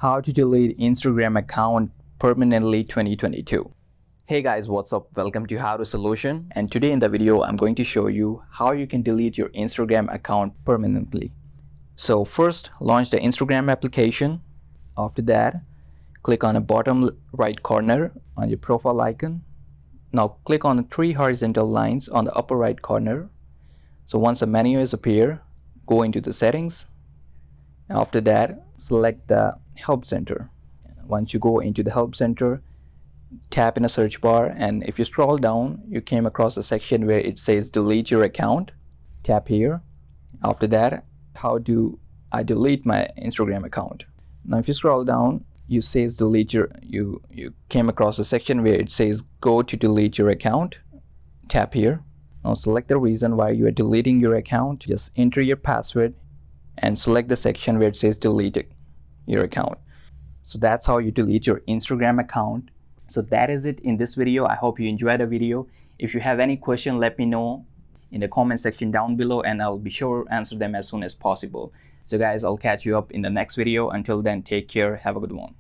How to delete Instagram account permanently 2022. Hey guys, what's up? Welcome to How to Solution, and today in the video I'm going to show you how you can delete your Instagram account permanently. So first, launch the Instagram application. After that, click on the bottom right corner on your profile icon. Now click on the three horizontal lines on the upper right corner. So once the menu is appear, go into the settings. After that, select the help center. Once you go into the help center, tap in a search bar, and if you scroll down, you came across a section where it says delete your account. Tap here. After that, how do I delete my Instagram account? Now if you scroll down, you came across a section where it says go to delete your account. Tap here. Now select the reason why you are deleting your account. Just enter your password and select the section where it says delete your account. So that's how you delete your Instagram account. So that is it in this video. I hope you enjoyed the video. If you have any question, let me know in the comment section down below, and I'll be sure to answer them as soon as possible. So guys, I'll catch you up in the next video. Until then, take care. Have a good one.